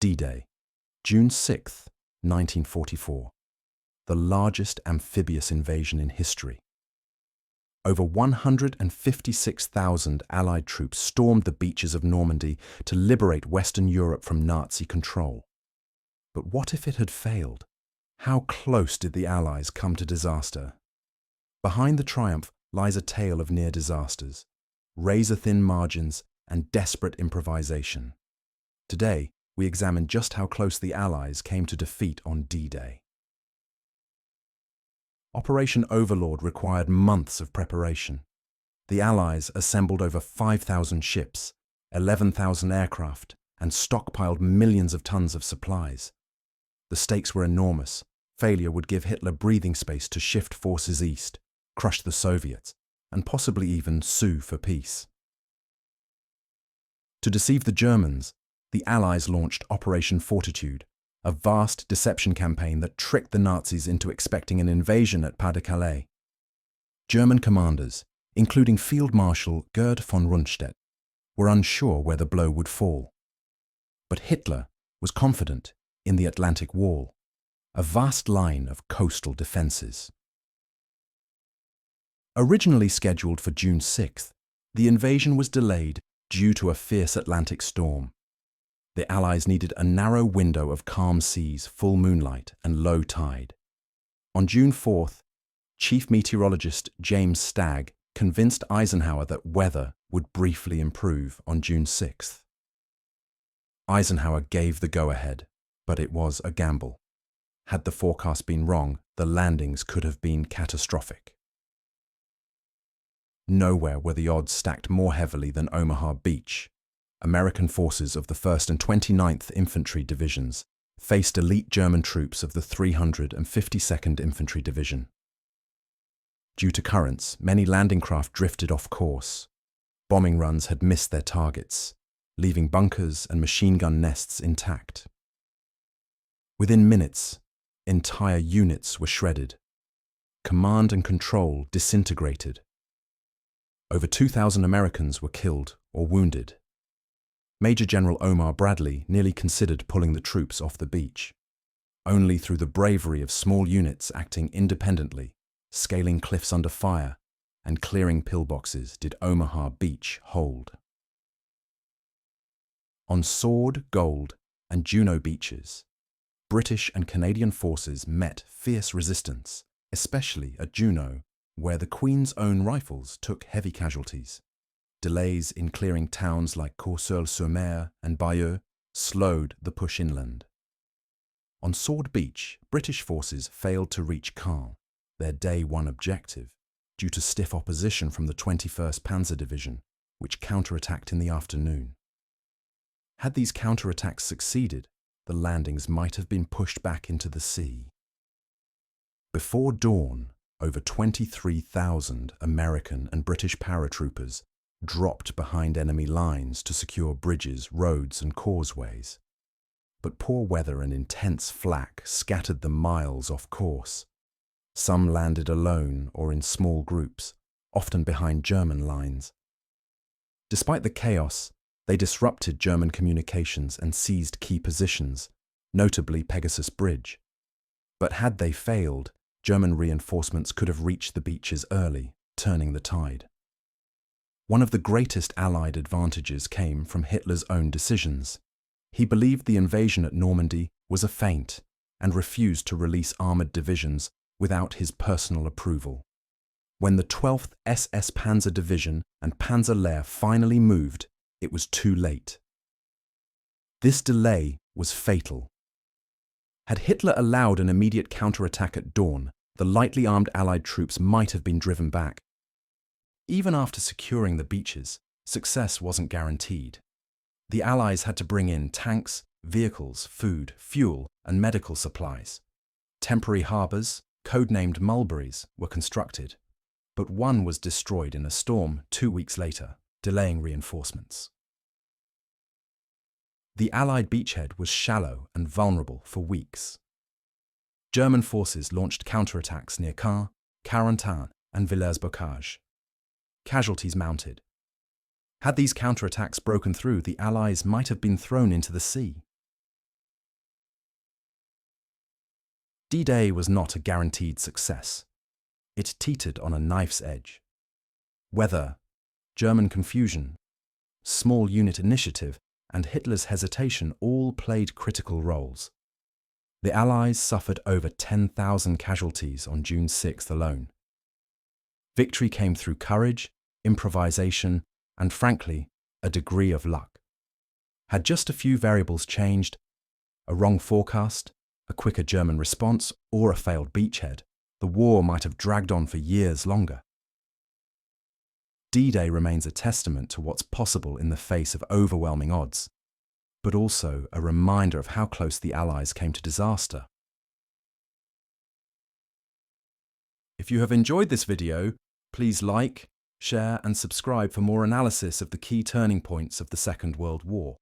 D-Day, June 6, 1944, the largest amphibious invasion in history. Over 156,000 Allied troops stormed the beaches of Normandy to liberate Western Europe from Nazi control. But what if it had failed? How close did the Allies come to disaster? Behind the triumph lies a tale of near disasters, razor-thin margins, and desperate improvisation. Today, we examine just how close the Allies came to defeat on D-Day. Operation Overlord required months of preparation. The Allies assembled over 5,000 ships, 11,000 aircraft, and stockpiled millions of tons of supplies. The stakes were enormous. Failure would give Hitler breathing space to shift forces east, crush the Soviets, and possibly even sue for peace. To deceive the Germans, the Allies launched Operation Fortitude, a vast deception campaign that tricked the Nazis into expecting an invasion at Pas-de-Calais. German commanders, including Field Marshal Gerd von Rundstedt, were unsure where the blow would fall. But Hitler was confident in the Atlantic Wall, a vast line of coastal defences. Originally scheduled for June 6th, the invasion was delayed due to a fierce Atlantic storm. The Allies needed a narrow window of calm seas, full moonlight, and low tide. On June 4th, Chief Meteorologist James Stagg convinced Eisenhower that weather would briefly improve on June 6th. Eisenhower gave the go-ahead, but it was a gamble. Had the forecast been wrong, the landings could have been catastrophic. Nowhere were the odds stacked more heavily than Omaha Beach. American forces of the 1st and 29th Infantry Divisions faced elite German troops of the 352nd Infantry Division. Due to currents, many landing craft drifted off course. Bombing runs had missed their targets, leaving bunkers and machine gun nests intact. Within minutes, entire units were shredded. Command and control disintegrated. Over 2,000 Americans were killed or wounded. Major General Omar Bradley nearly considered pulling the troops off the beach. Only through the bravery of small units acting independently, scaling cliffs under fire, and clearing pillboxes did Omaha Beach hold. On Sword, Gold, and Juno beaches, British and Canadian forces met fierce resistance, especially at Juno, where the Queen's own rifles took heavy casualties. Delays in clearing towns like Courseulles-sur-Mer and Bayeux slowed the push inland. On Sword Beach, British forces failed to reach Caen, their day one objective, due to stiff opposition from the 21st Panzer Division, which counterattacked in the afternoon. Had these counterattacks succeeded, the landings might have been pushed back into the sea. Before dawn, over 23,000 American and British paratroopers dropped behind enemy lines to secure bridges, roads, and causeways. But poor weather and intense flak scattered them miles off course. Some landed alone or in small groups, often behind German lines. Despite the chaos, they disrupted German communications and seized key positions, notably Pegasus Bridge. But had they failed, German reinforcements could have reached the beaches early, turning the tide. One of the greatest Allied advantages came from Hitler's own decisions. He believed the invasion at Normandy was a feint and refused to release armoured divisions without his personal approval. When the 12th SS Panzer Division and Panzer Lehr finally moved, it was too late. This delay was fatal. Had Hitler allowed an immediate counterattack at dawn, the lightly armed Allied troops might have been driven back. Even after securing the beaches, success wasn't guaranteed. The Allies had to bring in tanks, vehicles, food, fuel, and medical supplies. Temporary harbours, codenamed Mulberries, were constructed, but one was destroyed in a storm 2 weeks later, delaying reinforcements. The Allied beachhead was shallow and vulnerable for weeks. German forces launched counterattacks near Caen, Carentan, and Villers-Bocage. Casualties mounted. Had these counterattacks broken through, the Allies might have been thrown into the sea. D-Day was not a guaranteed success. It teetered on a knife's edge. Weather, German confusion, small unit initiative, and Hitler's hesitation all played critical roles. The Allies suffered over 10,000 casualties on June 6th alone. Victory came through courage, improvisation, and frankly, a degree of luck. Had just a few variables changed, a wrong forecast, a quicker German response, or a failed beachhead, the war might have dragged on for years longer. D-Day remains a testament to what's possible in the face of overwhelming odds, but also a reminder of how close the Allies came to disaster. If you have enjoyed this video, please like, share and subscribe for more analysis of the key turning points of the Second World War.